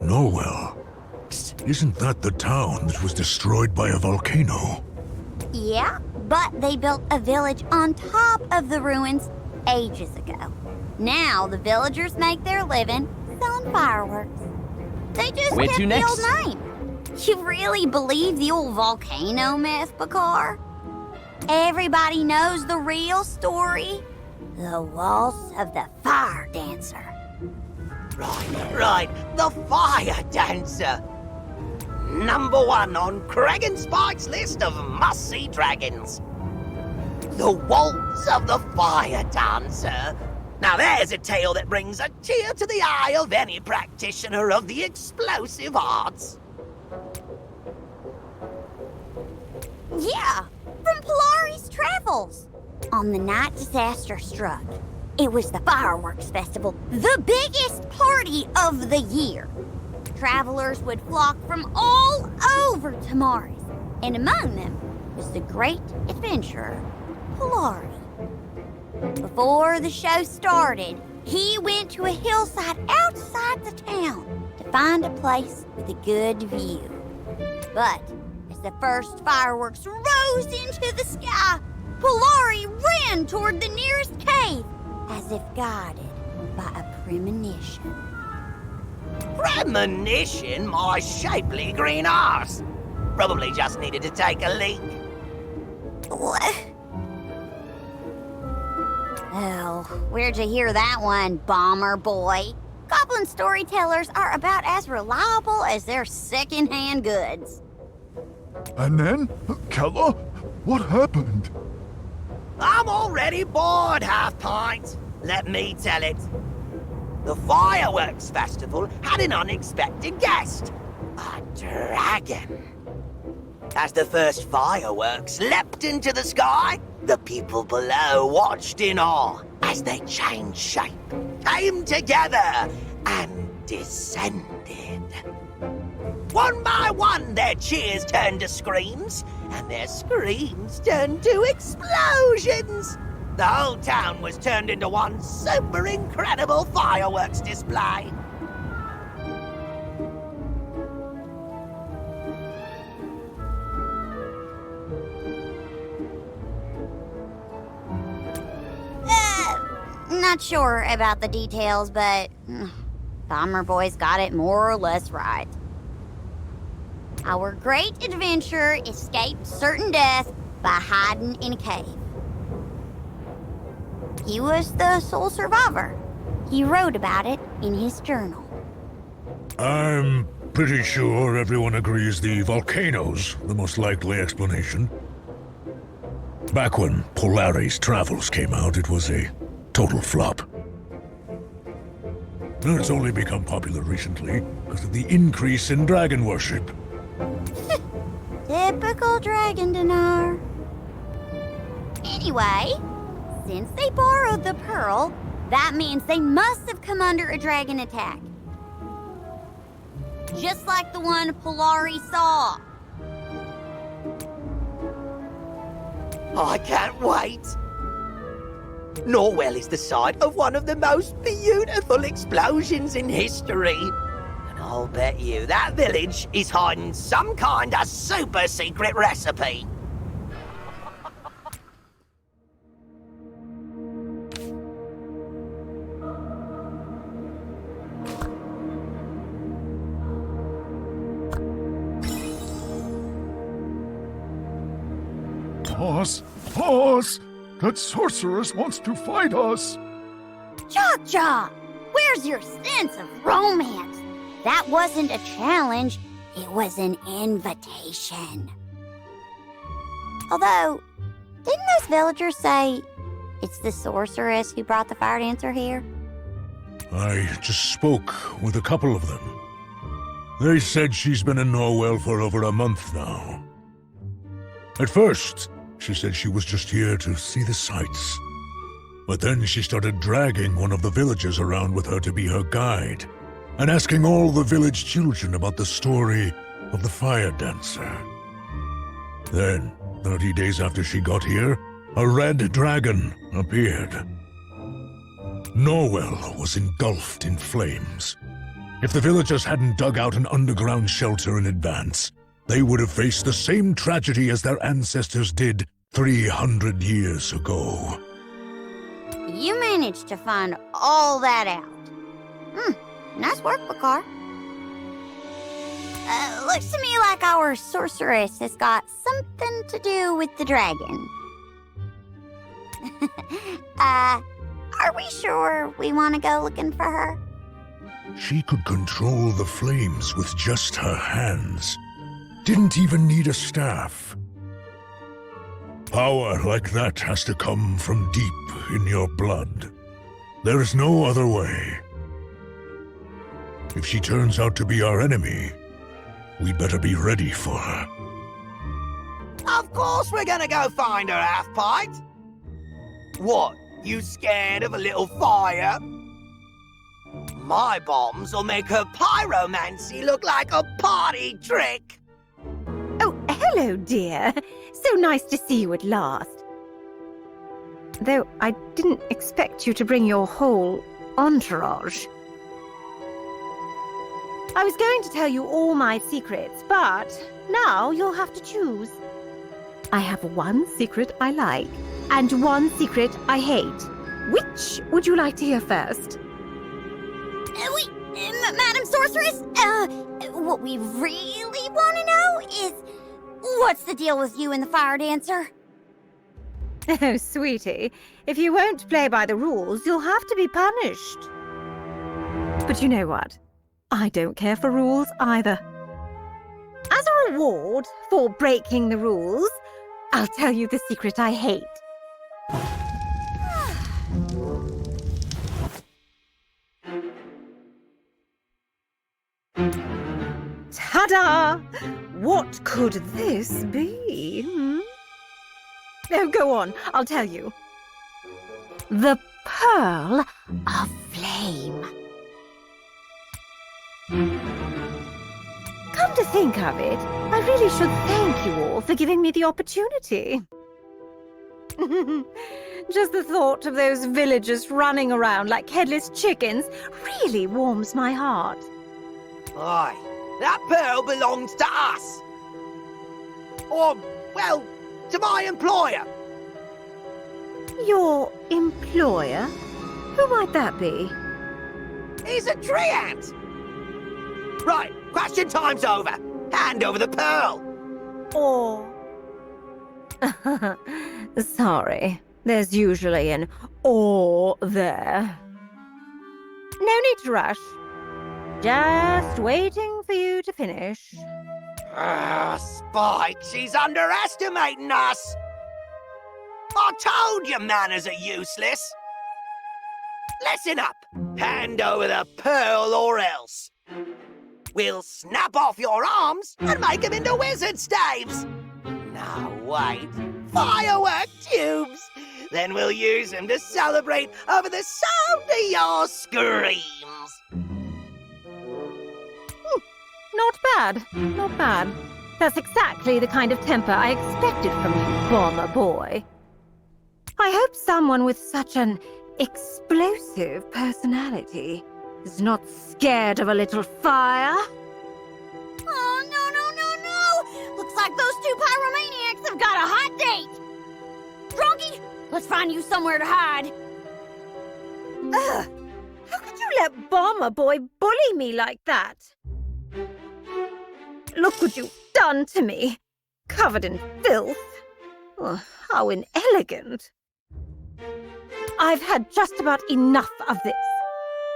Norwell. Isn't that the town that was destroyed by a volcano? Yeah, but they built a village on top of the ruins ages ago. Now the villagers make their living selling fireworks. They just Where kept to the next? old name. You really believe the old volcano myth, Bakar? Everybody knows the real story. The waltz of the fire dancer. Right, the fire dancer. #1 on Craig and Spike's list of must-see dragons. The waltz of the fire dancer. Now there's a tale that brings a tear to the eye of any practitioner of the explosive arts. Yeah, from Polari's Travels. On the night disaster struck, it was the fireworks festival, the biggest party of the year. Travelers would flock from all over to Mars, and among them was the great adventurer, Polari. Before the show started, he went to a hillside outside the town to find a place with a good view. But as the first fireworks rose into the sky, Polari ran toward the nearest cave as if guided by a premonition. Premonition, my shapely green arse. Probably just needed to take a leak. What? Oh, where'd you hear that one, bomber boy? Goblin storytellers are about as reliable as their second-hand goods. And then? Keller? What happened? I'm already bored, Half-Pint. Let me tell it. The fireworks festival had an unexpected guest. A dragon. As the first fireworks leapt into the sky, the people below watched in awe as they changed shape, came together, and descended. One by one, their cheers turned to screams, and their screams turned to explosions. The whole town was turned into one super incredible fireworks display. Not sure about the details, but Bomber Boy's got it more or less right. Our great adventurer escaped certain death by hiding in a cave. He was the sole survivor. He wrote about it in his journal. I'm pretty sure everyone agrees the volcano's the most likely explanation. Back when Polari's Travels came out, it was a total flop. It's only become popular recently because of the increase in dragon worship. Typical dragon dinar. Anyway, since they borrowed the pearl, that means they must have come under a dragon attack. Just like the one Polari saw. I can't wait. Norwell is the site of one of the most beautiful explosions in history. And I'll bet you that village is hiding some kind of super secret recipe. Pause! Pause! That sorceress wants to fight us! Jaw, where's your sense of romance? That wasn't a challenge, it was an invitation. Although, didn't those villagers say it's the sorceress who brought the fire dancer here? I just spoke with a couple of them. They said she's been in Norwell for over a month now. At first, she said she was just here to see the sights. But then she started dragging one of the villagers around with her to be her guide, and asking all the village children about the story of the fire dancer. Then, 30 days after she got here, a red dragon appeared. Norwell was engulfed in flames. If the villagers hadn't dug out an underground shelter in advance, they would have faced the same tragedy as their ancestors did 300 years ago. You managed to find all that out. Nice work, Bakar. Looks to me like our sorceress has got something to do with the dragon. Are we sure we want to go looking for her? She could control the flames with just her hands. Didn't even need a staff. Power like that has to come from deep in your blood. There is no other way. If she turns out to be our enemy, we better be ready for her. Of course we're gonna go find her, Half-Pint. What, you scared of a little fire? My bombs will make her pyromancy look like a party trick. Oh, hello, dear. So nice to see you at last. Though I didn't expect you to bring your whole entourage. I was going to tell you all my secrets, but now you'll have to choose. I have one secret I like, and one secret I hate. Which would you like to hear first? Madam Sorceress, what we really want to know is, what's the deal with you and the fire dancer? Oh, sweetie, if you won't play by the rules, you'll have to be punished. But you know what? I don't care for rules either. As a reward for breaking the rules, I'll tell you the secret I hate. Ta-da! What could this be? Oh, go on, I'll tell you. The Pearl of Flame. Come to think of it, I really should thank you all for giving me the opportunity. Just the thought of those villagers running around like headless chickens really warms my heart. Aye, that pearl belongs to us. Or, well, to my employer. Your employer? Who might that be? He's a tree ant. Right, question time's over. Hand over the pearl. Or... Sorry, there's usually an or there. No need to rush. Just waiting for you to finish. Spike, she's underestimating us. I told you manners are useless. Listen up. Hand over the pearl or else. We'll snap off your arms and make them into wizard staves. No, wait. Firework tubes. Then we'll use them to celebrate over the sound of your screams. Not bad, not bad. That's exactly the kind of temper I expected from you, bomber boy. I hope someone with such an explosive personality is not scared of a little fire. Oh, no. Looks like those two pyromaniacs have got a hot date. Drunky, let's find you somewhere to hide. Ugh! How could you let Bomber Boy bully me like that? Look what you've done to me. Covered in filth. Oh, how inelegant. I've had just about enough of this.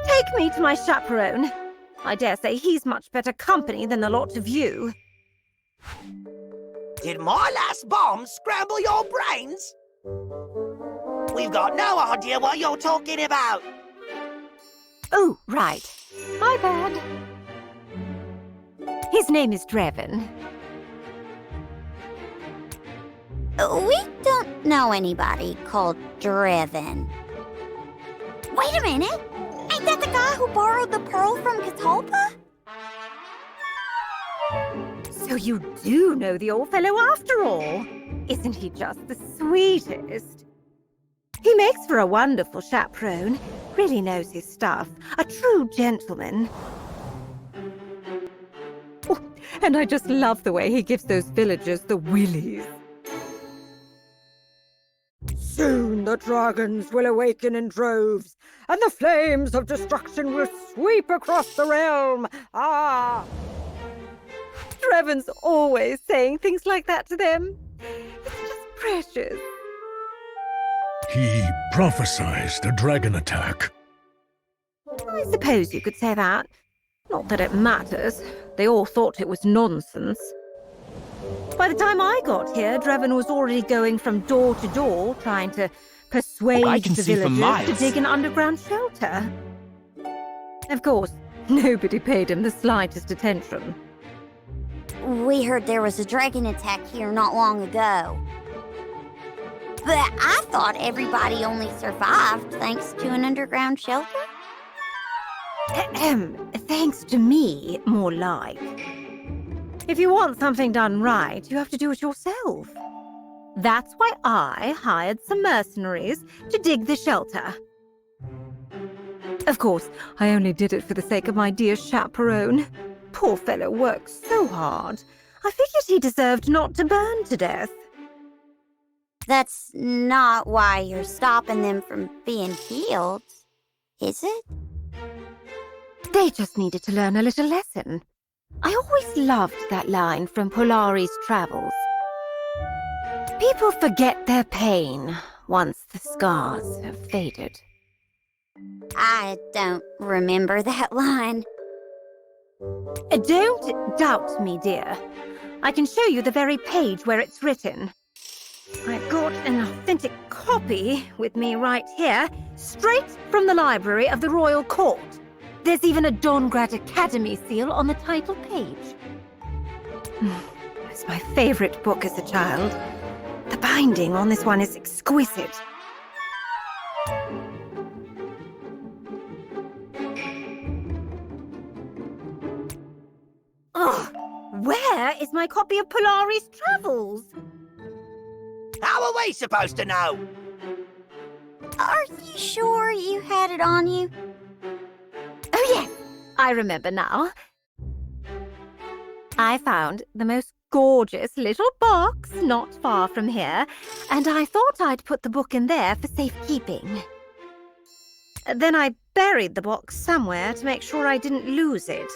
Take me to my chaperone. I dare say he's much better company than the lot of you. Did my last bomb scramble your brains? We've got no idea what you're talking about. Oh, right. My bad. His name is Drevin. We don't know anybody called Drevin. Wait a minute! Ain't that the guy who borrowed the pearl from Catalpa? So you do know the old fellow after all. Isn't he just the sweetest? He makes for a wonderful chaperone. Really knows his stuff. A true gentleman. Oh, and I just love the way he gives those villagers the willies. Soon the dragons will awaken in droves, and the flames of destruction will sweep across the realm. Ah! Treven's always saying things like that to them. It's just precious. He prophesied a dragon attack. I suppose you could say that. Not that it matters. They all thought it was nonsense. By the time I got here, Dreven was already going from door to door, trying to persuade the villagers to dig an underground shelter. Of course, nobody paid him the slightest attention. We heard there was a dragon attack here not long ago. But I thought everybody only survived thanks to an underground shelter? Thanks to me, more like. If you want something done right, you have to do it yourself. That's why I hired some mercenaries to dig the shelter. Of course, I only did it for the sake of my dear chaperone. Poor fellow works so hard. I figured he deserved not to burn to death. That's not why you're stopping them from being healed, is it? They just needed to learn a little lesson. I always loved that line from Polari's travels. People forget their pain once the scars have faded. I don't remember that line. Don't doubt me, dear. I can show you the very page where it's written. I've got an authentic copy with me right here, straight from the library of the Royal Court. There's even a Dongrad Academy seal on the title page. It's my favorite book as a child. The binding on this one is exquisite. Ugh, where is my copy of Polari's Travels? How are we supposed to know? Are you sure you had it on you? Oh yes, I remember now. I found the most gorgeous little box not far from here, and I thought I'd put the book in there for safekeeping. Then I buried the box somewhere to make sure I didn't lose it.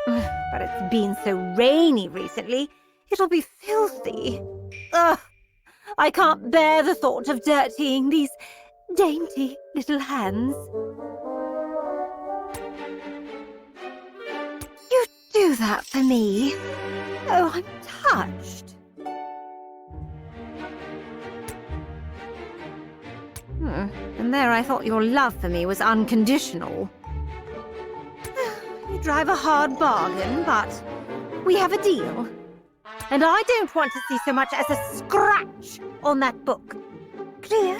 But it's been so rainy recently, it'll be filthy. Ugh, I can't bear the thought of dirtying these dainty little hands. You do that for me? Oh, I'm touched. And there I thought your love for me was unconditional. You drive a hard bargain, but we have a deal. And I don't want to see so much as a scratch on that book. Clear?